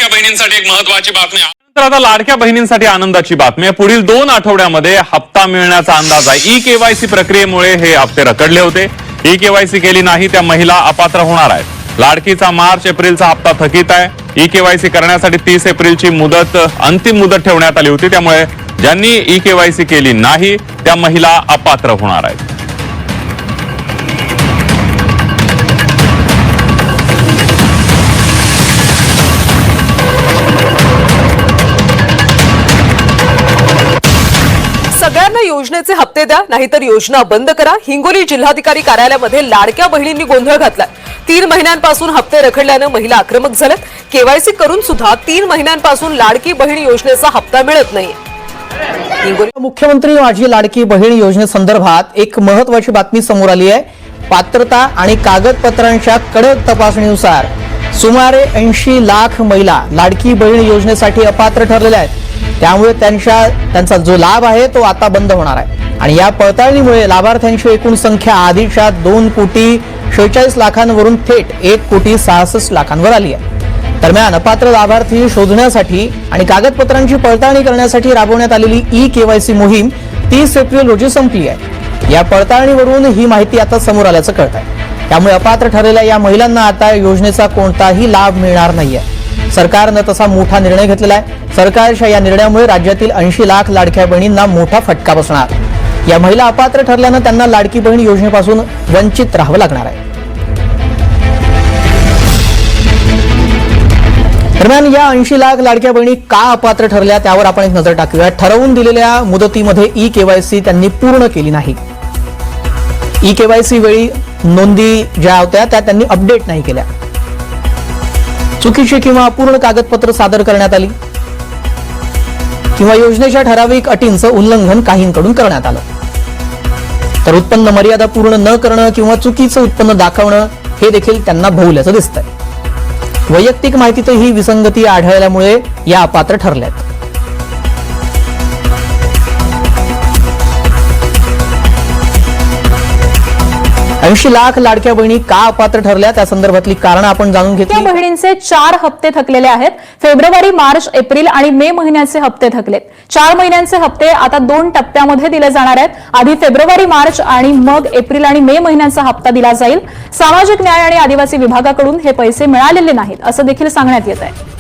लाडक्या बहिणींसाठी एक महत्त्वाची बातमी आहे. तर आता लाडक्या बहिणींसाठी आनंदाची बातमी आहे. पुढील 2 आठवड्यामध्ये हप्ता मिळण्याचा अंदाज आहे. ई-केवायसी प्रक्रियेमुळे हे हप्ते रखडले होते. ई-केवायसी केली नाही त्या महिला अपात्र होणार आहेत. लाडकीचा मार्च एप्रिलचा हप्ता थकीत आहे. ई-केवायसी करण्यासाठी 30 एप्रिलची अंतिम मुदत ठेवण्यात आली होती. त्यामुळे ज्यांनी ई-केवायसी केली नाही त्या महिला अपात्र होणार आहेत. सगळ्यांना योजनेचे हप्ते द्या, नाहीतर योजना बंद करा. हिंगोली जिल्हाधिकारी कार्यालयामध्ये लाडक्या बहिणींनी गोंधळ घातलाय. 3 महिन्यांपासून हप्ते रखडल्यानं महिला आक्रमक झाल्यात. केवायसी करून सुद्धा 3 महिन्यांपासून लाडकी बहीण योजनेचा हप्ता मिळत नाहीये. मुख्यमंत्री माझी लाडकी बहीण योजनेसंदर्भात एक महत्वाची बातमी समोर आली आहे. पात्रता आणि कागदपत्रांच्या कडक तपासणीनुसार सुमारे 80 लाख महिला लाडकी बहीण योजनेसाठी अपात्र ठरलेल्या आहेत. त्यामुळे त्यांचा जो लाभ आहे तो आता बंद होणार आहे. आणि या पडताळणीमुळे लाभार्थ्यांची एकूण संख्या आधीच्या 2,46 लाखांवरून थेट 1,66 लाखांवर आली आहे. दरम्यान अपात्र लाभार्थी शोधण्यासाठी आणि कागदपत्रांची पडताळणी करण्यासाठी राबवण्यात आलेली ई-केवायसी मोहीम 30 एप्रिल रोजी संपली आहे. या पडताळणीवरून ही माहिती आता समोर आल्याचं कळत आहे. त्यामुळे अपात्र ठरलेल्या या महिलांना आता योजनेचा कोणताही लाभ मिळणार नाहीये. सरकारनं तसा मोठा निर्णय घेतलेला आहे. सरकारच्या या निर्णयामुळे राज्यातील 80 लाख लाडक्या बहिणींना मोठा फटका बसणार. या महिला अपात्र ठरल्यानं त्यांना लाडकी बहीण योजनेपासून वंचित राहावं लागणार आहे. दरम्यान या 80 लाख लाडक्या बहिणी का अपात्र ठरल्या त्यावर आपण एक नजर टाकूया. ठरवून दिलेल्या मुदतीमध्ये ई-केवायसी त्यांनी पूर्ण केली नाही. ई-केवायसी वेळी नोंदी ज्या होत्या त्या त्यांनी अपडेट नाही केल्या. चुकीची किंवा अपूर्ण कागदपत्र सादर करण्यात आली किंवा योजनेच्या ठराविक अटींचं उल्लंघन काहींकडून करण्यात आलं. तर उत्पन्न मर्यादा पूर्ण न करणं किंवा चुकीचं उत्पन्न दाखवणं हे देखील त्यांना भोवल्याचं दिसतंय. वैयक्तिक माहितीतही विसंगती आढळल्यामुळे या अपात्र ठरल्यात. ऐंशी लाख लाडक्या बहिणी का अपात्र ठरल्या त्या संदर्भातली कारण आपण जाणून घेतली. बहिणींचे 4 हप्ते थकलेले आहेत. फेब्रुवारी, मार्च, एप्रिल आणि मे महिन्याचे हप्ते थकलेत. 4 महिन्यांचे हप्ते आता 2 टप्प्यामध्ये दिले जाणार आहेत. आधी फेब्रुवारी, मार्च आणि मग एप्रिल आणि मे महिन्याचा हप्ता दिला जाईल. सामाजिक न्याय आणि आदिवासी विभागाकडून हे पैसे मिळालेले नाहीत असं देखील सांगण्यात येत आहे.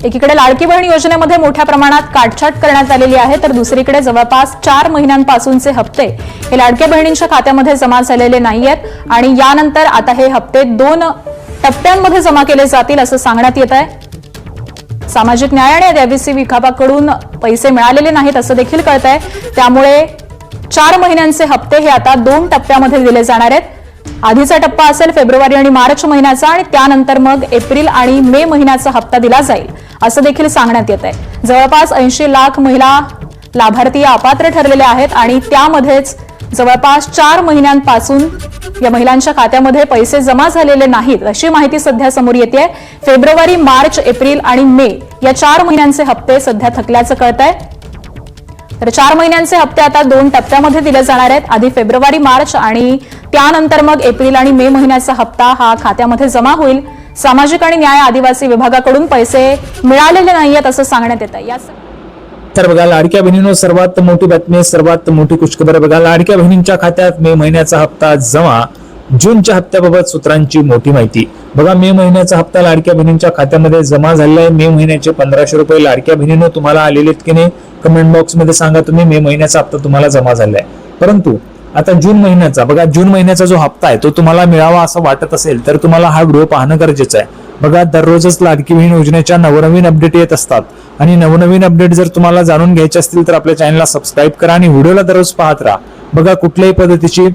एकीकडे लाडकी बहीण योजनेमध्ये मोठ्या प्रमाणात काटछाट करण्यात आलेली आहे, तर दुसरीकडे जवळपास 4 महिन्यांपासूनचे हप्ते हे लाडक्या बहिणींच्या खात्यामध्ये जमा झालेले नाहीयेत आणि यानंतर आता हे हप्ते 2 टप्प्यांमध्ये जमा केले जातील असं सांगण्यात येत आहे. सामाजिक न्याय आणि आदिवासी विभागाकडून पैसे मिळालेले नाहीत असं देखील कळत आहे. त्यामुळे 4 महिन्यांचे हप्ते हे आता 2 टप्प्यामध्ये दिले जाणार आहेत. आधीचा टप्पा असेल फेब्रुवारी आणि मार्च महिन्याचा आणि त्यानंतर मग एप्रिल आणि मे महिन्याचा हप्ता दिला जाईल असं देखील सांगण्यात येत आहे. जवळपास 80 लाख महिला लाभार्थी अपात्र ठरलेल्या आहेत आणि त्यामध्येच जवळपास 4 महिन्यांपासून या महिलांच्या खात्यामध्ये पैसे जमा झालेले नाहीत अशी माहिती सध्या समोर येते. फेब्रुवारी, मार्च, एप्रिल आणि मे या 4 महिन्यांचे हप्ते सध्या थकल्याचं कळत आहे. तर 4 महिन्यांचे हप्ते आता 2 टप्प्यामध्ये दिले जाणार आहेत. आधी फेब्रुवारी, मार्च आणि त्यानंतर मग एप्रिल आणि मे महिन्याचा हप्ता हा खात्यामध्ये जमा होईल. सामाजिक आणि न्याय आदिवासी विभागाकडून पैसे मिळालेले नाहीयेत असं सांगण्यात येत आहे. तर बघा, लाडक्या बहिणींनो सर्वात मोठी बातमी, सर्वात मोठी खुशखबर बघा, लाडक्या बहिणींच्या खात्यात मे महिन्याचा हप्ता जमा. जूनच्या हप्त्याबाबत सूत्रांची मोठी माहिती बघा. मे महिन्याचा हप्ता लाडक्या बहिणींच्या खात्यामध्ये जमा झालेला आहे. मे महिन्याचे 1500 रुपये लाडक्या बहिणींनो तुम्हाला आलेले आहेत की नाही कमेंट बॉक्स मध्ये सांगा. तुम्ही मे महिन्याचा हप्ता तुम्हाला जमा झालाय. परंतु आता जून महिन्याचा बघा, जून महिन्याचा जो हप्ता आहे तो तुम्हाला मिळावा असं वाटत असेल तर तुम्हाला हा व्हिडिओ पाहणं गरजेचं आहे. बघा, दररोजच लाडकी बहीण योजनेच्या नवनवीन अपडेट येत असतात आणि नवनवीन अपडेट जर तुम्हाला जाणून घ्यायचे असतील तर आपल्या चॅनलला सबस्क्राईब करा आणि व्हिडिओला दररोज पाहत राहा. बघा, कुठल्याही पद्धतीची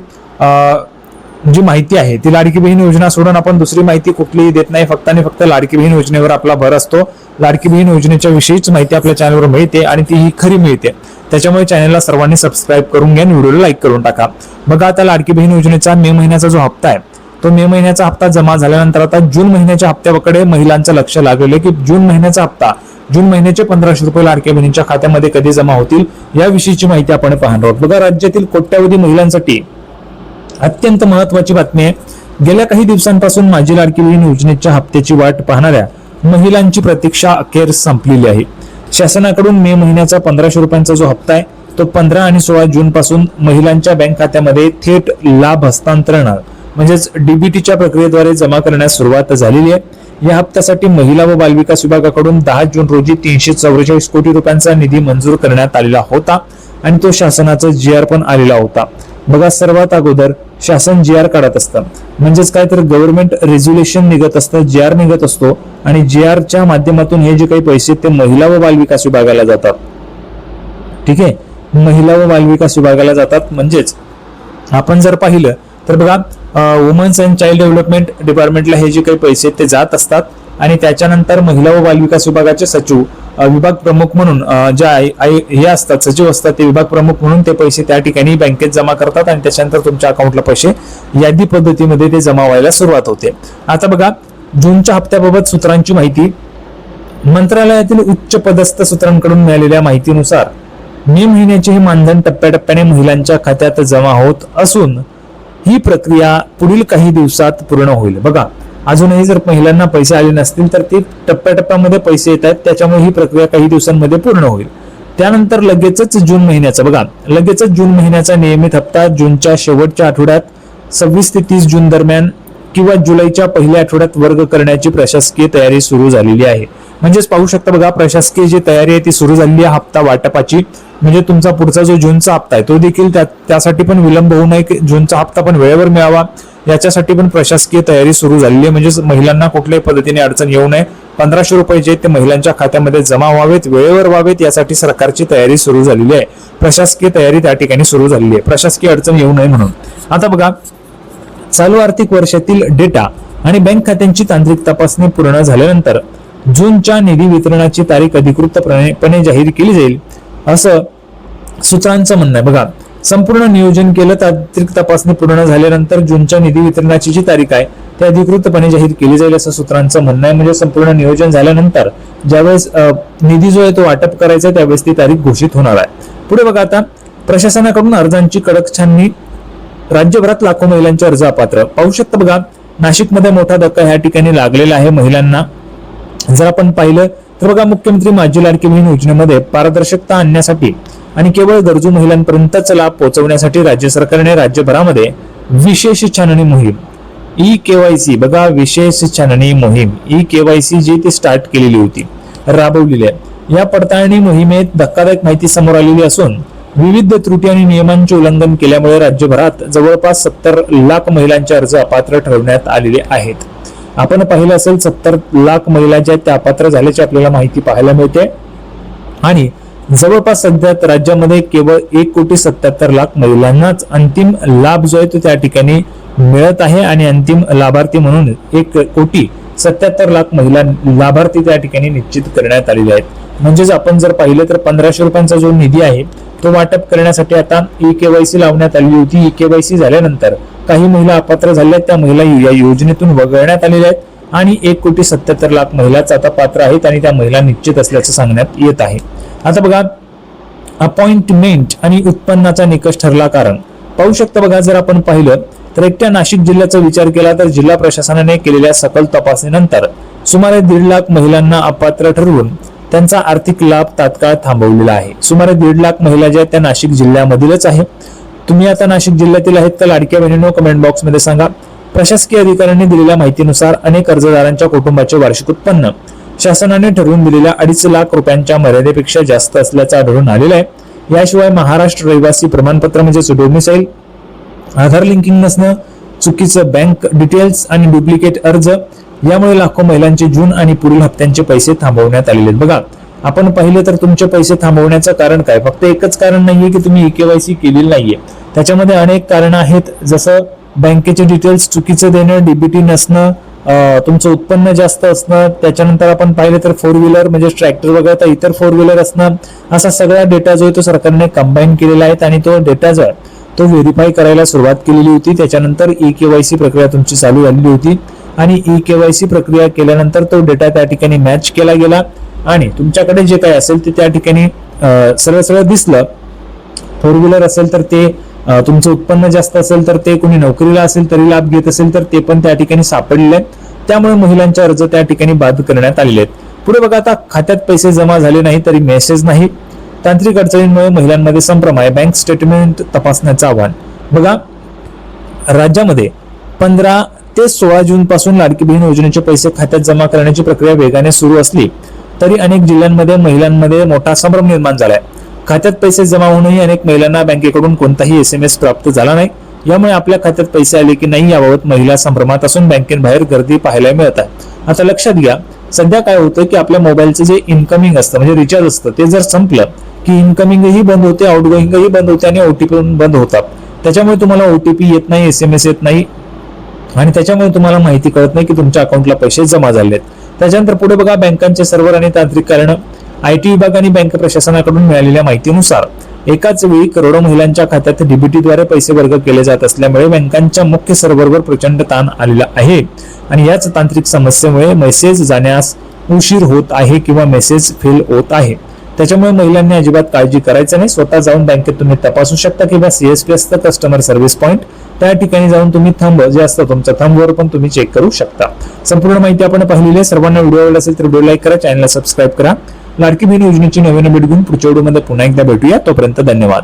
जी माहिती आहे ती लाडकी बहीण योजना सोडून आपण दुसरी माहिती कुठलीही देत नाही. फक्त आणि फक्त लाडकी बहीण योजनेवर आपला भर असतो. लाडकी बहीण योजनेच्या विषयीच माहिती आपल्या चॅनलवर मिळते आणि ती ही खरी मिळते. त्याच्यामुळे चॅनलला सर्वांनी सबस्क्राईब करून घ्या आणि व्हिडिओला लाईक करून टाका. बघा, आता लाडकी बहीण योजनेचा मे महिन्याचा जो हप्ता आहे तो मे महिन्याचा हप्ता जमा झाल्यानंतर आता जून महिन्याच्या हप्त्याकडे महिलांचं लक्ष लागलेलं आहे की जून महिन्याचा हप्ता जून महिन्याचे 1500 रुपये लाडक्या बहिणींच्या खात्यामध्ये कधी जमा होतील याविषयीची माहिती आपण पाहणार आहोत. बघा, राज्यातील कोट्यावधी महिलांसाठी अत्यंत महत्वाची बातमी आहे. गेल्या काही दिवसांपासून माझी लाडकी बहीण योजनेच्या हप्त्याची वाट पाहणाऱ्या महिलांची प्रतीक्षा अखेर संपलेली आहे. शासनाकडून मे महिन्याचा 1500 रुपयांचा जो हप्ता आहे तो 15 आणि 16 जून पासून महिलांच्या बँक खात्यामध्ये थेट लाभ हस्तांतरण म्हणजेच डीबीटीच्या प्रक्रियेद्वारे जमा करण्यास सुरुवात झालेली आहे. या हप्त्यासाठी महिला व बालविकास विभागाकडून 10 जून रोजी 344 कोटी रुपयांचा निधी मंजूर करण्यात आलेला होता आणि तो शासनाचा GR पण आलेला होता. बघा, सर्वात अगोदर शासन GR काढत असतं, म्हणजेच काय तर गव्हर्नमेंट रेझोल्युशन निघत असतं, GR निघत असतो आणि GR च्या माध्यमातून हे जे काही पैसे ते महिला व बालविकास विभागाला जातात. ठीक आहे, महिला व बालविकास विभागाला जातात. म्हणजेच आपण जर पाहिलं तर बघा, वुमन्स अँड चाइल्ड डेव्हलपमेंट डिपार्टमेंटला हे जे काही पैसे ते जात असतात आणि त्याच्यानंतर महिला व बालविकास विभागाचे सचिव विभाग प्रमुख म्हणून ज्या हे असतात, सचिव असतात, ते विभाग प्रमुख म्हणून ते पैसे त्या ठिकाणी बँकेत जमा करतात आणि त्याच्यानंतर तुमच्या अकाउंटला पैसे यादी पद्धतीमध्ये ते जमा व्हायला सुरुवात होते. आता बघा, जूनच्या हप्त्याबाबत सूत्रांची माहिती. मंत्रालयातील उच्च पदस्थ सूत्रांकडून मिळालेल्या माहितीनुसार मे महिन्याचे हे मानधन टप्प्याटप्प्याने महिलांच्या खात्यात जमा होत असून ही प्रक्रिया पुढील काही दिवसात पूर्ण होईल. बघा, अजूनही जर महिलांना पैसे आले नसतील तर ते टप्प्याटप्प्यामध्ये पैसे येत आहेत, त्याच्यामुळे ही प्रक्रिया काही दिवसांमध्ये पूर्ण होईल. त्यानंतर लगेचच जून महिन्याचा बघा, लगेचच जून महिन्याचा नियमित हप्ता जूनच्या शेवटच्या आठवड्यात 26 ते 30 जून दरम्यान किंवा जुलैच्या पहिल्या आठवड्यात वर्ग करण्याची प्रशासकीय तयारी सुरू झालेली आहे. म्हणजेच पाहू शकता बघा, प्रशासकीय जी तयारी आहे ती सुरू झालेली आहे हप्ता वाटपाची. म्हणजे तुमचा पुढचा जो जूनचा हप्ता आहे तो देखील त्यासाठी पण विलंब होऊ नये, जूनचा हप्ता पण वेळेवर मिळावा याच्यासाठी पण प्रशासकीय तयारी सुरू झालेली आहे. म्हणजेच महिलांना कुठल्याही पद्धतीने अडचण येऊ नये, 1500 रुपये जे ते महिलांच्या खात्यामध्ये जमा व्हावेत, वेळेवर व्हावेत यासाठी सरकारची तयारी सुरू झालेली आहे. प्रशासकीय तयारी त्या ठिकाणी सुरू झालेली आहे, प्रशासकीय अडचण येऊ नये म्हणून. आता बघा, चालू आर्थिक वर्षातील डेटा आणि बँक खात्यांची तांत्रिक तपासणी पूर्ण झाल्यानंतर जूनच्या निधी वितरणाची तारीख अधिकृतपणे जाहीर केली जाईल असं सूत्रांचं म्हणणं आहे. बघा, संपूर्ण नियोजन केलं, तांत्रिक तपासणी पूर्ण झाल्यानंतर जूनच्या निधी वितरणाची जी तारीख आहे ती अधिकृतपणे जाहीर केली जाईल असं सूत्रांचं म्हणणं आहे. म्हणजे संपूर्ण नियोजन झाल्यानंतर ज्यावेळेस निधी जो आहे तो वाटप करायचा आहे त्यावेळेस ती तारीख घोषित होणार आहे. पुढे बघा, आता प्रशासनाकडून अर्जांची कडक छाननी. राज्यभरात लाखो महिलांचे अर्ज अपात्र. पाहू शकता बघा, नाशिकमध्ये मोठा धक्का ह्या ठिकाणी लागलेला आहे महिलांना. जर आपण पाहिलं तर बघा, मुख्यमंत्री माझी लाडकी बहीण योजनेमध्ये पारदर्शकता आणण्यासाठी आणि केवळ गरजू महिलांपर्यंतच लाभ पोहोचवण्यासाठी राज्य सरकारने राज्यभरामध्ये विशेष छाननी मोहीम EKYC बघा, विशेष छाननी मोहीम EKYC जी ती स्टार्ट केलेली होती, राबवलेली आहे. या पडताळणी मोहिमेत धक्कादायक माहिती समोर आलेली असून विविध त्रुटी आणि नियमांचे उल्लंघन केल्यामुळे राज्यभरात जवळपास 70 लाख महिलांचे अर्ज अपात्र ठरवण्यात आलेले आहेत. आपण पाहिलं असेल 70 लाख महिला ज्या त्या अपात्र झाल्याची आपल्याला माहिती पाहायला मिळते आणि जवळपास सध्या राज्यामध्ये केवळ 1,77,00,000 महिलांनाच अंतिम लाभ जो आहे तो त्या ठिकाणी मिळत आहे आणि अंतिम लाभार्थी म्हणून 1,77,00,000 महिला लाभार्थी त्या ठिकाणी निश्चित करण्यात आलेले आहेत. म्हणजेच आपण जर पाहिलं तर 1500 रुपयांचा जो निधी आहे तो वाटप करण्यासाठी आता EKYC लावण्यात आली होती. EKYC झाल्यानंतर काही महिला अपात्र झाल्या, त्या महिला या योजनेतून वगळण्यात आलेल्या आहेत आणि 1,77,00,000 महिलाच आता पात्र आहेत आणि त्या महिला निश्चित असल्याचं सांगण्यात येत आहे. आता बघा, अपॉइंटमेंट आणि उत्पन्नाचा निकष ठरला. कारण पाहू शकता बघा, जर आपण पाहिलं तर एकट्या नाशिक जिल्ह्याचा विचार केला तर जिल्हा प्रशासनाने केलेल्या सखोल तपासणीनंतर सुमारे 1.5 लाख महिलांना अपात्र ठरवून त्यांचा आर्थिक लाभ तात्काळ थांबवलेला आहे. सुमारे 1.5 लाख महिला ज्या त्या नाशिक जिल्ह्यामधीलच आहे. तुम्ही आता नाशिक जिल्ह्यातील आहेत का लाडक्या बहिणींनो, कमेंट बॉक्स मध्ये सांगा. प्रशासकीय अधिकाऱ्यांनी दिलेल्या माहितीनुसार अनेक अर्जदारांच्या कुटुंबाचे वार्षिक उत्पन्न शासनाने ठरवून दिलेल्या 2.5 लाख रुपयांच्या मर्यादेपेक्षा जास्त असल्याचं आढळून आलेलं आहे. याशिवाय महाराष्ट्र रहिवासी प्रमाणपत्र म्हणजेच डोमिसाईल, आधार लिंकिंग नसणं, चुकीचं बँक डिटेल्स आणि डुप्लिकेट अर्ज यामुळे लाखो महिलांचे जून आणि पुढील हप्त्यांचे पैसे थांबवण्यात आलेले आहेत. बघा, आपण पाहिलं तर तुमचे पैसे थांबवण्याचं कारण काय, फक्त एकच कारण नाहीये की तुम्ही EKYC केलेली नाहीये. त्याच्यामध्ये अनेक कारण आहेत, जसं बँकेचे डिटेल्स चुकीचं देणं, डीबीटी नसणं, तुमचं उत्पन्न जास्त असणं, त्याच्यानंतर आपण पाहिलं तर 4 व्हीलर म्हणजे ट्रॅक्टर वगैरे इतर 4 व्हीलर असणं, असा सगळा डेटा जो आहे तो सरकारने कंबाईन केलेला आहे आणि तो डेटा जो आहे तो व्हेरीफाय करायला सुरुवात केलेली होती. त्याच्यानंतर EKYC प्रक्रिया तुमची चालू झालेली होती आणि EKYC प्रक्रिया केल्यानंतर तो डेटा त्या ठिकाणी मॅच केला गेला आणि तुमच्याकडे जे काही असेल ते त्या ठिकाणी सरळ सरळ दिसलं. 4 व्हीलर असेल तर ते तुमचं उत्पन्न जास्त असेल तर ते, कोणी नोकरीला असेल तरी लाभ घेत असेल तर ते पण त्या ठिकाणी सापडलेले आहेत. त्यामुळे महिलांचे अर्ज त्या ठिकाणी बाद करण्यात आलेले आहेत. पुढे बघा, आता खात्यात पैसे जमा झाले नाही तरी मेसेज नाही. तांत्रिक अडचणींमुळे महिलांमध्ये संभ्रम आहे. बँक स्टेटमेंट तपासण्याचं आव्हान. बघा, राज्यामध्ये 15 ते 16 जून पासून लाडकी बहीण योजनेचे पैसे खात्यात जमा करण्याची प्रक्रिया वेगाने सुरू असली तरी अनेक जिल्ह्यांमध्ये महिलांमध्ये मोठा संभ्रम निर्माण झालाय. खात्यात पैसे जमा होऊनही अनेक महिलांना बँकेकडून कोणताही SMS प्राप्त झाला नाही. यामुळे आपल्या खात्यात पैसे आले की नाही याबाबत महिला संभ्रमात असून बँकेबाहेर गर्दी पाहायला मिळत आहे. आता लक्षात घ्या, सध्या काय होतं की आपल्या मोबाईलचं जे इन्कमिंग असतं म्हणजे रिचार्ज असतं ते जर संपलं की इन्कमिंगही बंद होते, आउटगोईंगही बंद होते आणि OTP पण बंद होतात. त्याच्यामुळे तुम्हाला OTP येत नाही, SMS येत नाही आणि त्याच्यामुळे तुम्हाला माहिती कळत नाही की तुमच्या अकाउंटला पैसे जमा झालेत. त्याच्यानंतर पुढे बघा, बँकांचे सर्व्हर आणि तांत्रिक कारण. IT विभाग आणि बँक प्रशासनाकडून मिळालेल्या माहितीनुसार एकाच वेळी करोडो महिलांच्या खात्यात DBTद्वारे पैसे वर्ग केले जात असल्यामुळे बँकांच्या मुख्य सर्व्हरवर प्रचंड ताण आलेला आहे आणि याच तांत्रिक समस्येमुळे मेसेज जाण्यास उशीर होत आहे किंवा मेसेज फेल होत आहे. त्याच्यामुळे महिलांनी अजिबात काळजी करायचं नाही. स्वतः जाऊन बँकेत तुम्ही तपासू शकता किंवा CSP असतं कस्टमर सर्व्हिस पॉइंट, त्या ठिकाणी जाऊन तुम्ही थंब जे असतं तुमच्या थंबवर पण तुम्ही चेक करू शकता. संपूर्ण माहिती आपण पाहिलेली आहे. सर्वांना व्हिडिओ आवडला असेल तर व्हिडिओ लाईक करा, चॅनलला सबस्क्राईब करा. लाडकी बहीण योजनेची नवीन अपडेट घेऊन पुढच्या व्हिडिओमध्ये पुन्हा एकदा भेटूया. तोपर्यंत धन्यवाद.